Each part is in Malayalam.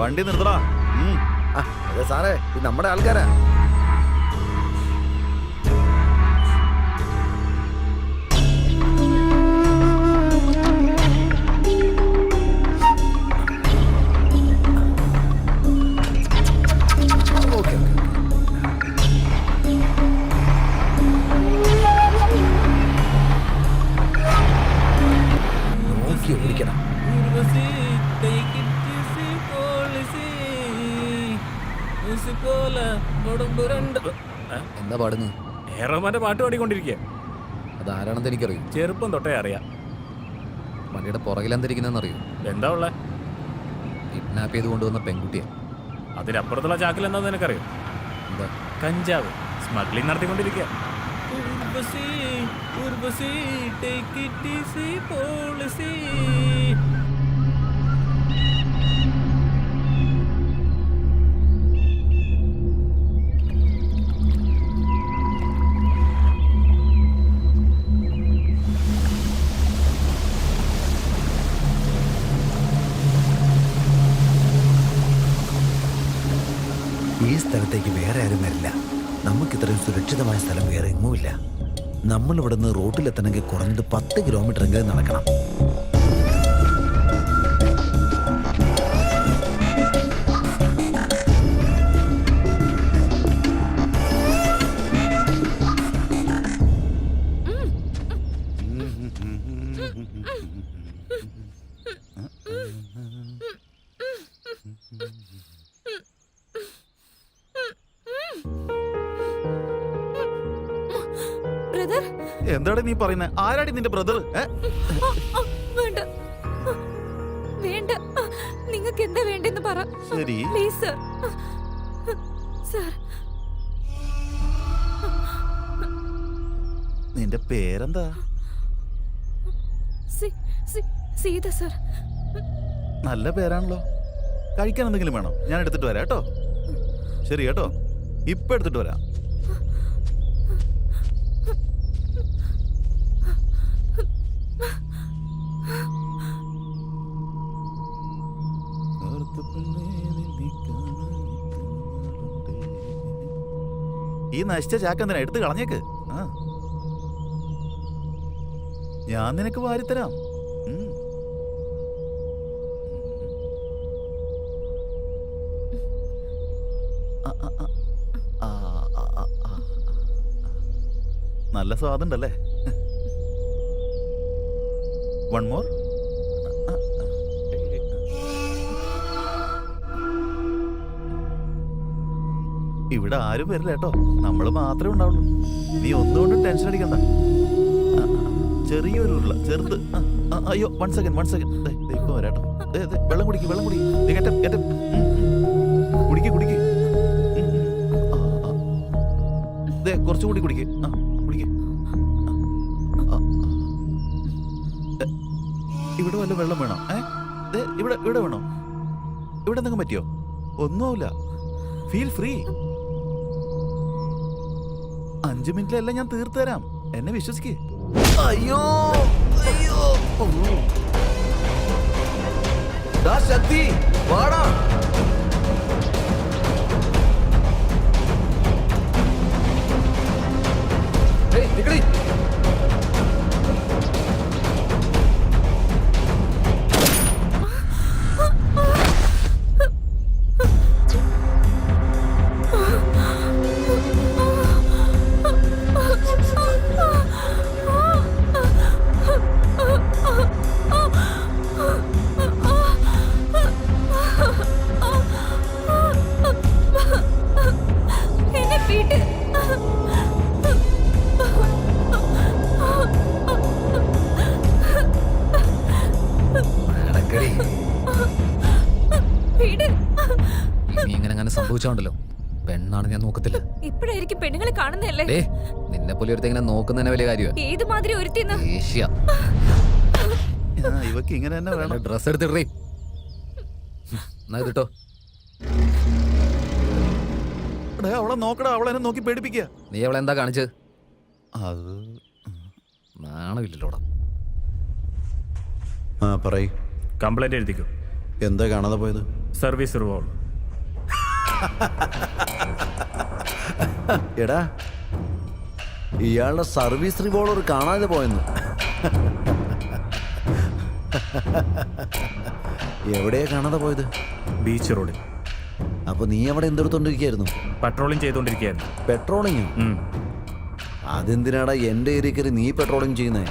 വണ്ടി നിർത്തടാ. അതെ സാറേ, ഇത് നമ്മുടെ ആൾക്കാരാ. എന്താ പാടുന്നു? റഹ്മാന്റെ പാട്ട് പാടിക്കൊണ്ടിരിക്കുക. അത് ആരാണെന്ന് എനിക്കറിയും. ചെറുപ്പം തൊട്ടേ അറിയാം. വണ്ടിയുടെ പുറകിലെന്തിരിക്കുന്നറിയോ? എന്താ ഉള്ള? കിഡ്നാപ്പ് ചെയ്ത് കൊണ്ടുവന്ന പെൺകുട്ടിയാ. അതിനപ്പുറത്തുള്ള ചാക്കിൽ എന്താന്ന് നിനക്കറിയോ? എന്താ? കഞ്ചാവ് സ്മഗ്ലിംഗ് നടത്തിക്കൊണ്ടിരിക്കുക. ഈ സ്ഥലത്തേക്ക് വേറെ ആരും വരില്ല. നമുക്ക് ഇത്രയും സുരക്ഷിതമായ സ്ഥലം വേറെ എങ്ങുമില്ല. നമ്മൾ ഇവിടുന്ന് റോട്ടിലെത്തണമെങ്കിൽ കുറഞ്ഞത് 10 കിലോമീറ്റർ എങ്കിലും നടക്കണം. എന്താടി നീ പറയുന്നത്? ആരാടി നിന്റെ ബ്രദർ? വേണ്ട വേണ്ട, നിങ്ങൾക്ക് എന്താ വേണ്ടെന്ന് പറ. ശരി പ്ലീസ് സർ. സർ, നിന്റെ പേരെന്താ? സീത സർ. നല്ല പേരാണല്ലോ. കഴിക്കാൻ എന്തെങ്കിലും വേണോ? ഞാൻ എടുത്തിട്ട് വരാം കേട്ടോ. ശരി കേട്ടോ, ഇപ്പൊ എടുത്തിട്ട് വരാം. ഈ നശിച്ച ചാക്കെന്തിനാ? എടുത്ത് കളഞ്ഞേക്ക്. ഞാൻ നിനക്ക് വാരിത്തരാം. നല്ല സ്വാദുണ്ടല്ലേ? One more. ഇവിടെ ആരും വരില്ല കേട്ടോ, നമ്മൾ മാത്രമേ ഉണ്ടാവുള്ളൂ. നീ ഒന്നുകൊണ്ടും ടെൻഷൻ അടിക്കണ്ട. ചെറിയൊരു ഉരുള, ചെറുത്. അയ്യോ, വൺ സെക്കൻഡ്. ഇപ്പൊ വരാട്ടോ. വെള്ളം കുടിക്ക്. കുടിക്ക്. കുറച്ചുകൂടി കുടിക്ക്. ഇവിടെ വല്ല വെള്ളം വേണോ? ഇവിടെ വേണോ? ഇവിടെ എന്തെങ്കിലും പറ്റിയോ? ഒന്നുമില്ല. Feel free. 5 മിനിറ്റിലെല്ലാം ഞാൻ തീർത്തു തരാം. എന്നെ വിശ്വസിക്കേ. അയ്യോ ശക്തി വാടാ. സംഭവിച്ചോണ്ടല്ലോ, പെണ്ണാണ് ഞാൻ നോക്കത്തില്ല. ഇപ്പോഴായിരിക്കും പെണ്ണുങ്ങളെ കാണുന്നല്ലേ? നിന്നെ പോലെ ഒരുത്തെ നോക്കുന്നതിനെ വലിയ കാര്യമാണ്. ഏത് മാതിരി ഒരുത്തിന്ന്? ഇവക്ക് ഇങ്ങനെ തന്നെ വേണം. ഡ്രസ് എടുത്തിടേ. കേട്ടോ, അവളെ നോക്കടാ. അവളെന്നെ നോക്കി പേടിപ്പിക്കുക. നീ അവളെ എന്താ കാണിച്ചത്? അത് നാണമില്ലല്ലോടാ. പറയ്. കംപ്ലൈന്റ് എഴുതിക്കോ. എന്താ കാണാതെ പോയത്? Service revolve. എടാ, ഇയാളുടെ സർവീസ് റിവോൾവർ കാണാതെ പോയെന്ന്. എവിടെയാ കാണാതെ പോയത്? ബീച്ച് റോഡിൽ അപ്പൊ നീ അവിടെ എന്തെടുത്തോണ്ടിരിക്കായിരുന്നു? പട്രോളിംഗ് ചെയ്തുകൊണ്ടിരിക്കുകയായിരുന്നു. പെട്രോളിങ്ങോ? അതെന്തിനാടാ എന്റെ ഏരിയക്കറി നീ പെട്രോളിങ് ചെയ്യുന്നേ?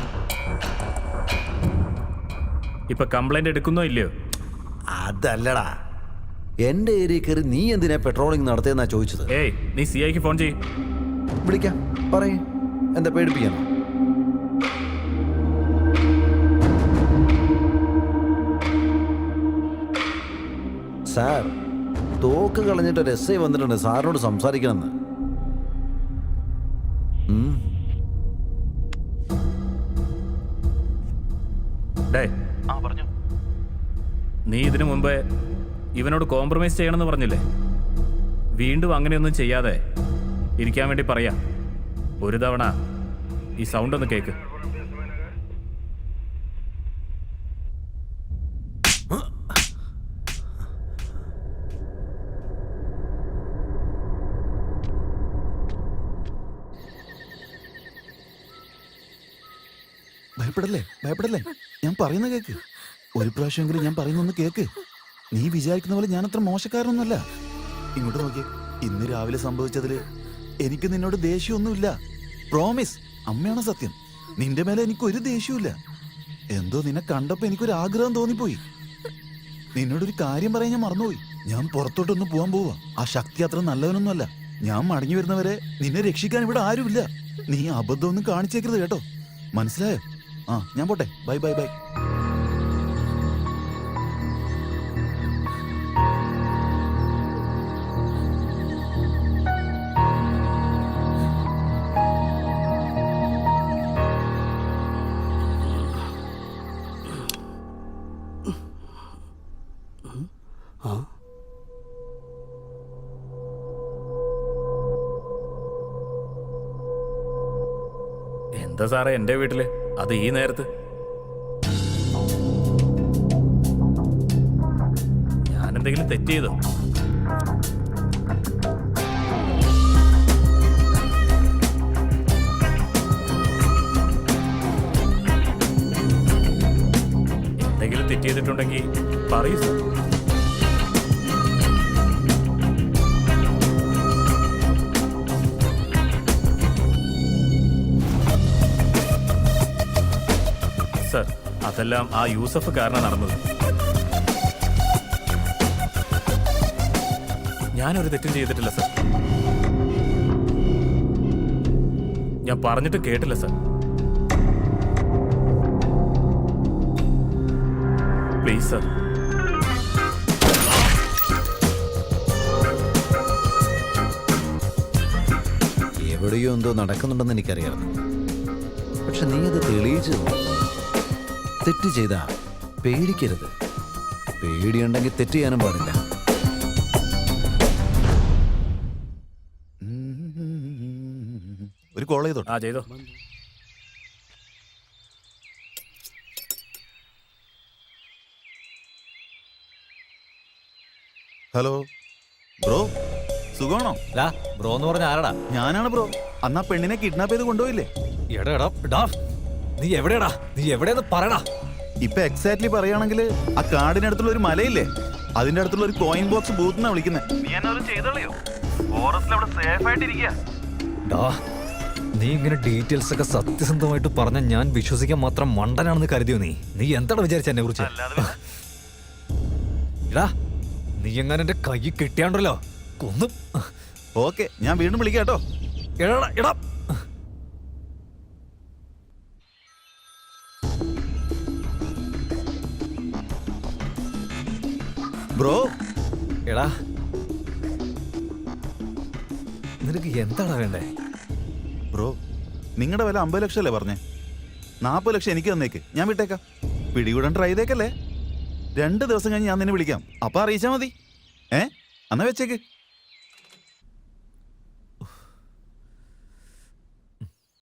ഇപ്പൊ കംപ്ലൈന്റ് എടുക്കുന്നോ ഇല്ലയോ? അതല്ലടാ, എന്റെ ഏരിയക്കറി നീ എന്തിനാ പെട്രോളിങ് നടത്തിയെന്നാ ചോദിച്ചത്. ഏയ്, നീ CIക്ക് ഫോൺ ചെയ്യ്. വിളിക്കാം, പറയ്. എന്താ പേടിപ്പിക്കാനോ? സാർ, തോക്ക് കളഞ്ഞിട്ട് ഒരു SI വന്നിട്ടുണ്ട്, സാറിനോട് സംസാരിക്കണമെന്ന്. ഡേ, നീ ഇതിനു മുമ്പേ ഇവനോട് കോംപ്രമൈസ് ചെയ്യണമെന്ന് പറഞ്ഞില്ലേ? വീണ്ടും അങ്ങനെയൊന്നും ചെയ്യാതെ ഇരിക്കാൻ വേണ്ടി പറയാ. ഒരു തവണ ഈ സൗണ്ട് ഒന്ന് കേക്ക്. ഭയപ്പെടല്ലേ, ഞാൻ പറയുന്ന കേക്ക്. ഒരു പ്രാവശ്യമെങ്കിലും ഞാൻ പറയുന്നൊന്ന് കേക്ക്. നീ വിചാരിക്കുന്ന പോലെ ഞാൻ അത്ര മോശക്കാരനൊന്നുമല്ല. ഇങ്ങോട്ട് നോക്കിയേ, ഇന്ന് രാവിലെ സംഭവിച്ചതില് എനിക്ക് നിന്നോട് ദേഷ്യമൊന്നുമില്ല. പ്രോമിസ്, അമ്മയാണ് സത്യം. നിന്റെ മേലെ എനിക്കൊരു ദേഷ്യമില്ല. എന്തോ നിന്നെ കണ്ടപ്പോ എനിക്കൊരു ആഗ്രഹം തോന്നിപ്പോയി. നിന്നോടൊരു കാര്യം പറയാൻ ഞാൻ മറന്നുപോയി. ഞാൻ പുറത്തോട്ടൊന്ന് പോവാൻ പോവാ. ആ ശക്തി അത്ര നല്ലവനൊന്നുമല്ല. ഞാൻ മടങ്ങി വരുന്നവരെ നിന്നെ രക്ഷിക്കാൻ ഇവിടെ ആരുമില്ല. നീ അബദ്ധമൊന്നും കാണിച്ചേക്കരുത് കേട്ടോ, മനസ്സിലായോ? ഞാൻ പോട്ടെ. Bye bye bye. എന്താ സാറേ എൻ്റെ വീട്ടില്, അത് ഈ നേരത്ത്? ഞാൻ എന്തെങ്കിലും തെറ്റ് ചെയ്തോ? എന്തെങ്കിലും തെറ്റ് ചെയ്തിട്ടുണ്ടെങ്കിൽ പറയൂ സാർ. സർ, അതെല്ലാം ആ യൂസഫ് കാരണം നടന്നത്. ഞാനൊരു തെറ്റും ചെയ്തിട്ടില്ല സർ. ഞാൻ പറഞ്ഞിട്ട് കേട്ടില്ല സർ. Please sir. എവിടെയോ എന്തോ നടക്കുന്നുണ്ടെന്ന് എനിക്കറിയാം. പക്ഷെ നീ അത് തെളിയിച്ചു. തെറ്റ് ചെയ്താ പേടിക്കരുത്. പേടിയുണ്ടെങ്കിൽ തെറ്റ് ചെയ്യാനും പാടില്ല. ഒരു കോൾ ചെയ്തോ? ചെയ്തോ. ഹലോ ബ്രോ, സുഖമാണോ? ബ്രോ എന്ന് പറഞ്ഞ ആരടാ? ഞാനാണ് ബ്രോ. അന്ന് ആ പെണ്ണിനെ കിഡ്നാപ്പ് ചെയ്ത് കൊണ്ടുപോയില്ലേ? നീ എവിടെയാടാ? നീ എവിടെയെന്ന് പറയടാ. ഇപ്പൊ എക്സാക്ട്ലി പറയുകയാണെങ്കിൽ ആ കാടിനടുത്തുള്ള ഒരു മലയില്ലേ, അതിന്റെ അടുത്തുള്ള ഒരു കോയിൻ ബോക്സ് ബൂത്ത് എന്നാ വിളിക്കുന്നത്. നീ ഇങ്ങനെ ഡീറ്റെയിൽസ് ഒക്കെ സത്യസന്ധമായിട്ട് പറഞ്ഞ ഞാൻ വിശ്വസിക്കാൻ മാത്രം മണ്ടനാണെന്ന് കരുതിയോ? നീ എന്താണ് വിചാരിച്ച എന്നെ കുറിച്ച്? ഇടാ, നീ എങ്ങനെ എന്റെ കൈ കിട്ടിയാണ്ടല്ലോ കൊന്നും. ഓക്കെ, ഞാൻ വീണ്ടും വിളിക്കാം കേട്ടോ. ഇടാ ബ്രോ. എടാ, നിനക്ക് എന്താടാ വേണ്ടേ? ബ്രോ, നിങ്ങളുടെ വില 50 ലക്ഷം അല്ലേ പറഞ്ഞേ? 40 ലക്ഷം എനിക്ക് തന്നേക്ക്, ഞാൻ വിട്ടേക്കാം. പിടികൂടാൻ ട്രൈ ചെയ്തേക്കല്ലേ. 2 ദിവസം കഴിഞ്ഞ് ഞാൻ നിന്നെ വിളിക്കാം, അപ്പൊ അറിയിച്ചാ മതി. എന്നാ വെച്ചേക്ക്.